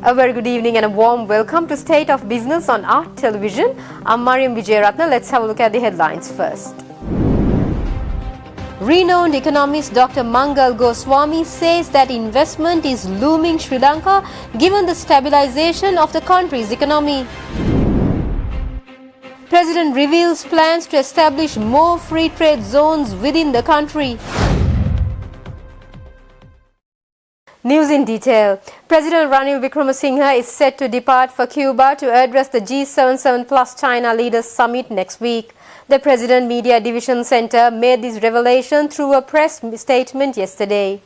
A very good evening and a warm welcome to State of Business on Art Television. I'm Mariam Vijayaratna. Let's have a look at the headlines first. Renowned economist Dr. Mangal Goswami says that investment is looming Sri Lanka given the stabilization of the country's economy. President reveals plans to establish more free trade zones within the country. News in detail. President Ranil Wickremesinghe is set to depart for Cuba to address the G77 plus China Leaders Summit next week. The President Media Division Center made this revelation through a press statement yesterday.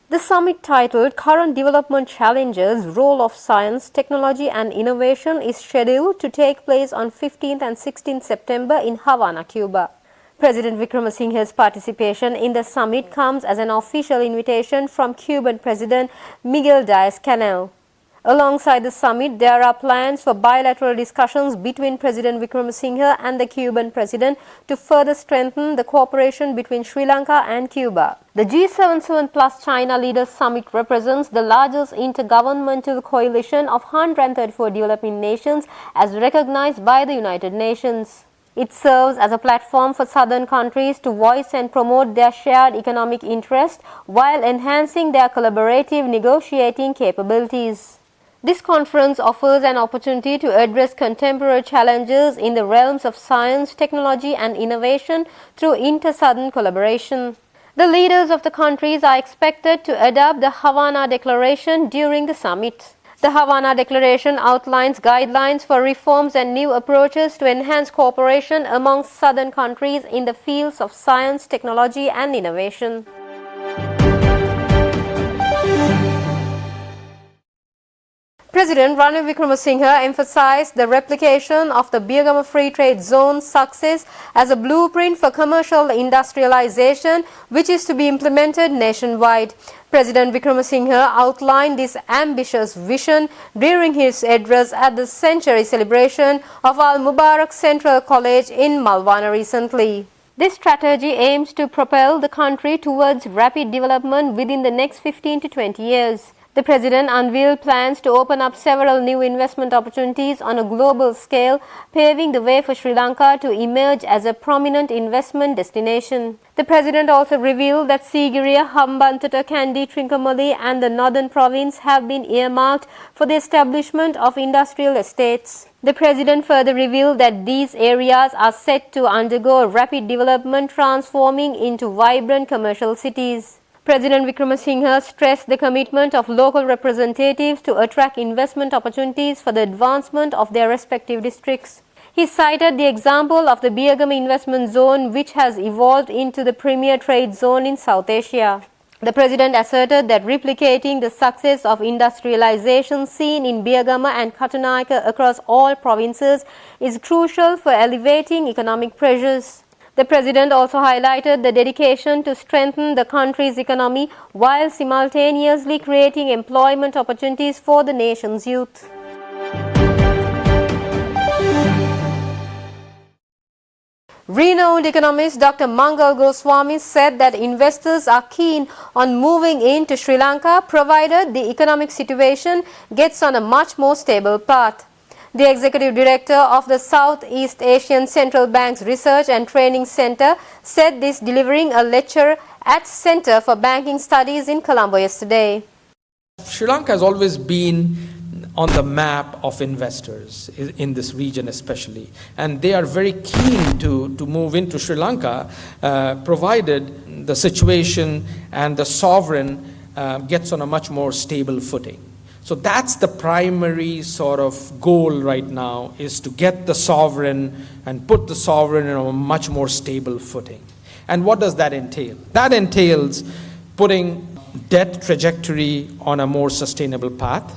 The summit, titled Current Development Challenges, Role of Science, Technology and Innovation, is scheduled to take place on 15th and 16th September in Havana, Cuba. President Wickremesinghe's participation in the summit comes as an official invitation from Cuban President Miguel Diaz-Canel. Alongside the summit, there are plans for bilateral discussions between President Wickremesinghe and the Cuban president to further strengthen the cooperation between Sri Lanka and Cuba. The G77 plus China Leaders Summit represents the largest intergovernmental coalition of 134 developing nations as recognized by the United Nations. It serves as a platform for southern countries to voice and promote their shared economic interests while enhancing their collaborative negotiating capabilities. This conference offers an opportunity to address contemporary challenges in the realms of science, technology and innovation through inter-southern collaboration. The leaders of the countries are expected to adopt the Havana Declaration during the summit. The Havana Declaration outlines guidelines for reforms and new approaches to enhance cooperation among southern countries in the fields of science, technology and innovation. President Ranil Wickremesinghe emphasized the replication of the Birgama Free Trade Zone's success as a blueprint for commercial industrialization, which is to be implemented nationwide. President Wickremesinghe outlined this ambitious vision during his address at the centenary celebration of Al Mubarak Central College in Malwana recently. This strategy aims to propel the country towards rapid development within the next 15 to 20 years. The President unveiled plans to open up several new investment opportunities on a global scale, paving the way for Sri Lanka to emerge as a prominent investment destination. The President also revealed that Sigiriya, Hambantota, Kandy, Trincomalee and the Northern Province have been earmarked for the establishment of industrial estates. The President further revealed that these areas are set to undergo rapid development, transforming into vibrant commercial cities. President Wickremesinghe stressed the commitment of local representatives to attract investment opportunities for the advancement of their respective districts. He cited the example of the Birgama Investment Zone, which has evolved into the premier trade zone in South Asia. The President asserted that replicating the success of industrialization seen in Birgama and Katunayake across all provinces is crucial for elevating economic pressures. The President also highlighted the dedication to strengthen the country's economy while simultaneously creating employment opportunities for the nation's youth. Renowned economist Dr. Mangal Goswami said that investors are keen on moving into Sri Lanka provided the economic situation gets on a much more stable path. The Executive Director of the Southeast Asian Central Bank's Research and Training Center said this delivering a lecture at Center for Banking Studies in Colombo yesterday. Sri Lanka has always been on the map of investors in this region especially, and they are very keen to move into Sri Lanka provided the situation and the sovereign gets on a much more stable footing. So that's the primary sort of goal right now, is to get the sovereign and put the sovereign on a much more stable footing. And what does that entail? That entails putting debt trajectory on a more sustainable path.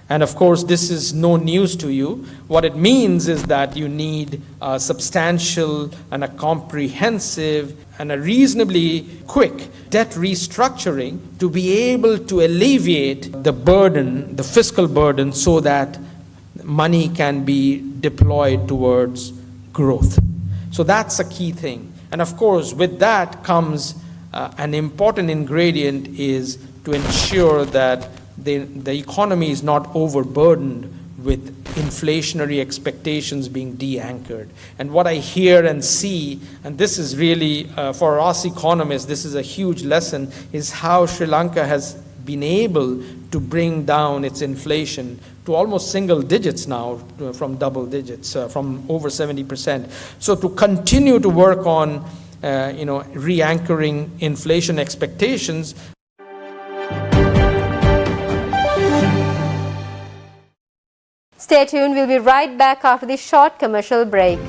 And of course, this is no news to you. What it means is that you need a substantial and a comprehensive and a reasonably quick debt restructuring to be able to alleviate the burden, the fiscal burden, so that money can be deployed towards growth. So that's a key thing. And of course, with that comes an important ingredient is to ensure that the economy is not overburdened with inflationary expectations being de-anchored. And what I hear and see, and this is really, for us economists, this is a huge lesson, is how Sri Lanka has been able to bring down its inflation to almost single digits now, from double digits, from over 70%. So to continue to work on re-anchoring inflation expectations. Stay tuned, we'll be right back after this short commercial break.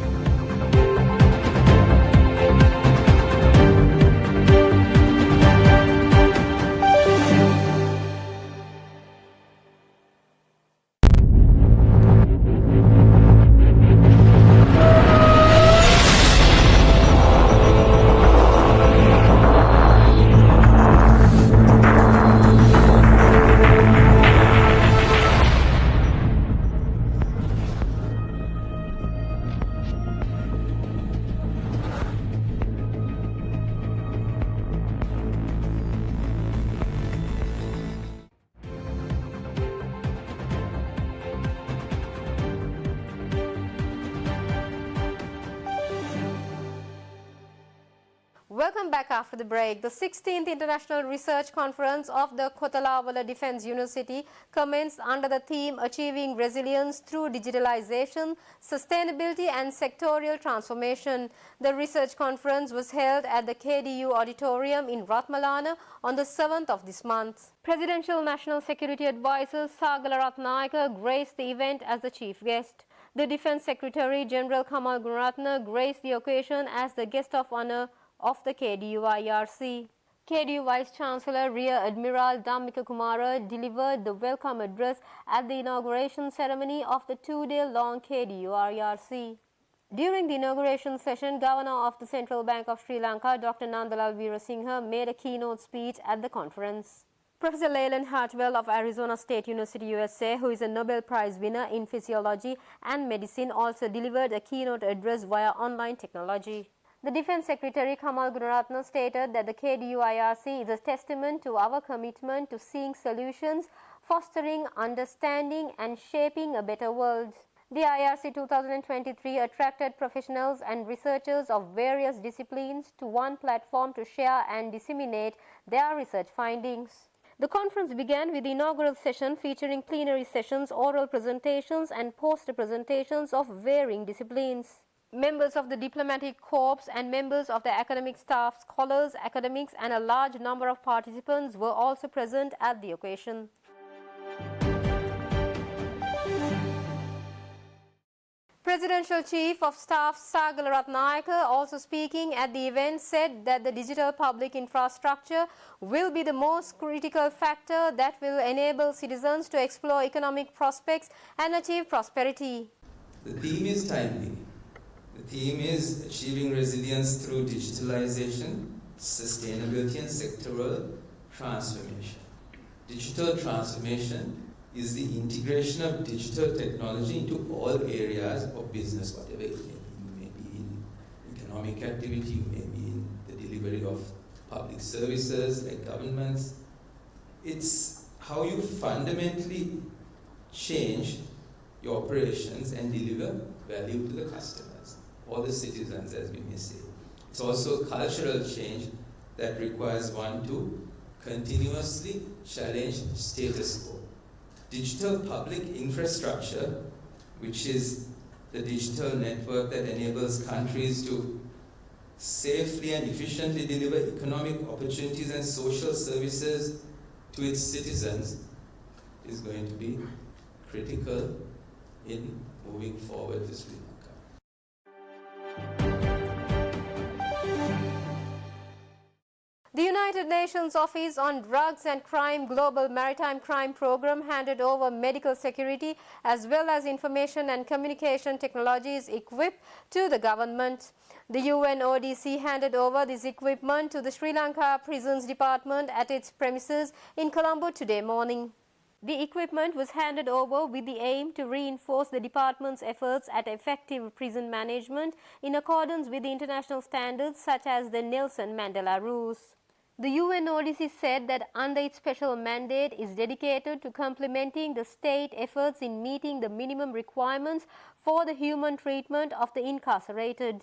Welcome back after the break. The 16th International Research Conference of the Kotalawala Defence University commenced under the theme Achieving Resilience Through Digitalization, Sustainability and Sectorial Transformation. The research conference was held at the KDU Auditorium in Ratmalana on the 7th of this month. Presidential National Security Advisor Sagala Ratnayaka graced the event as the chief guest. The Defence Secretary General Kamal Gunaratne graced the occasion as the guest of honour of the KDU IRC. KDU Vice Chancellor Rear Admiral Dhammika Kumara delivered the welcome address at the inauguration ceremony of the two-day-long KDU IRC. During the inauguration session, Governor of the Central Bank of Sri Lanka, Dr. Nandalal Veerasinghe, made a keynote speech at the conference. Professor Leyland Hartwell of Arizona State University, USA, who is a Nobel Prize winner in physiology and medicine, also delivered a keynote address via online technology. The Defence Secretary Kamal Gunaratne stated that the KDU IRC is a testament to our commitment to seeing solutions, fostering understanding and shaping a better world. The IRC 2023 attracted professionals and researchers of various disciplines to one platform to share and disseminate their research findings. The conference began with the inaugural session featuring plenary sessions, oral presentations and poster presentations of varying disciplines. Members of the diplomatic corps and members of the academic staff, scholars, academics and a large number of participants were also present at the occasion. Presidential Chief of Staff Sagala Ratnayaka, also speaking at the event, said that the digital public infrastructure will be the most critical factor that will enable citizens to explore economic prospects and achieve prosperity. The theme is timely. The theme is achieving resilience through digitalization, sustainability and sectoral transformation. Digital transformation is the integration of digital technology into all areas of business, whatever it may be. You may be in economic activity, you may be in the delivery of public services like governments. It's how you fundamentally change your operations and deliver value to the customers, or the citizens as we may say. It's also a cultural change that requires one to continuously challenge status quo. Digital public infrastructure, which is the digital network that enables countries to safely and efficiently deliver economic opportunities and social services to its citizens, is going to be critical in moving forward with Sri Lanka. The United Nations Office on Drugs and Crime Global Maritime Crime Program handed over medical security as well as information and communication technologies equipped to the government. The UNODC handed over this equipment to the Sri Lanka Prisons Department at its premises in Colombo today morning. The equipment was handed over with the aim to reinforce the department's efforts at effective prison management in accordance with the international standards such as the Nelson Mandela Rules. The UNODC said that under its special mandate is dedicated to complementing the state efforts in meeting the minimum requirements for the human treatment of the incarcerated.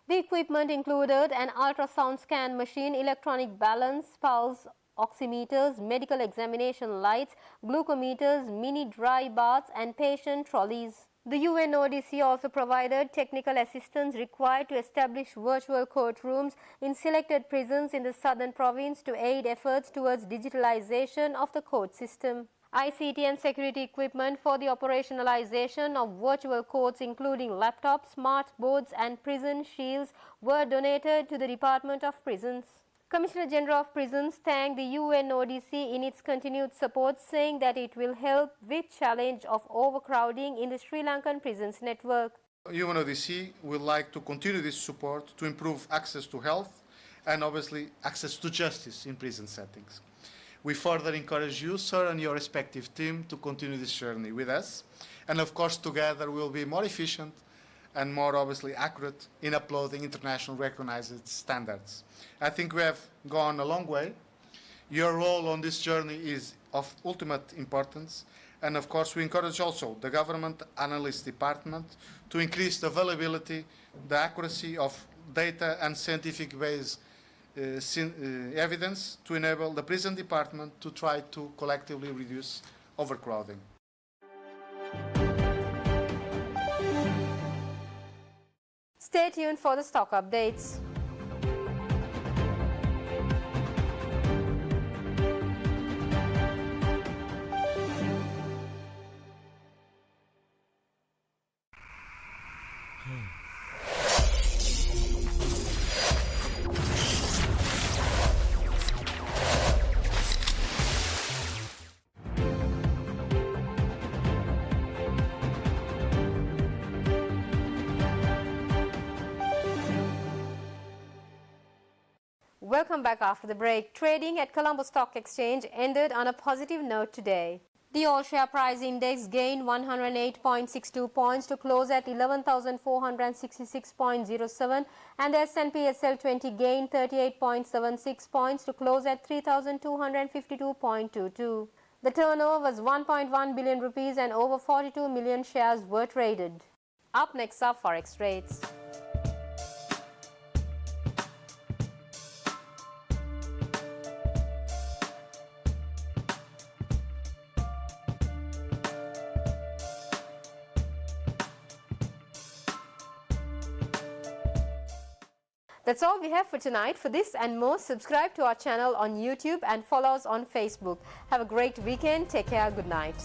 The equipment included an ultrasound scan machine, electronic balance, pulse oximeters, medical examination lights, glucometers, mini dry baths and patient trolleys. The UNODC also provided technical assistance required to establish virtual courtrooms in selected prisons in the southern province to aid efforts towards digitalization of the court system. ICT and security equipment for the operationalization of virtual courts including laptops, smart boards and prison shields were donated to the Department of Prisons. Commissioner General of Prisons thanked the UNODC in its continued support, saying that it will help with challenge of overcrowding in the Sri Lankan prisons network. UNODC would like to continue this support to improve access to health and obviously access to justice in prison settings. We further encourage you, sir, and your respective team to continue this journey with us. And of course, together we'll be more efficient and more obviously accurate in uploading international recognized standards. I think we have gone a long way. Your role on this journey is of ultimate importance. And of course, we encourage also the Government Analyst Department to increase the availability, the accuracy of data and scientific-based evidence to enable the prison department to try to collectively reduce overcrowding. Stay tuned for the stock updates. Welcome back after the break. Trading at Colombo Stock Exchange ended on a positive note today. The all-share price index gained 108.62 points to close at 11,466.07 and the S&P SL 20 gained 38.76 points to close at 3,252.22. The turnover was 1.1 billion rupees and over 42 million shares were traded. Up next are Forex rates. That's all we have for tonight. For this and more, subscribe to our channel on YouTube and follow us on Facebook. Have a great weekend. Take care. Good night.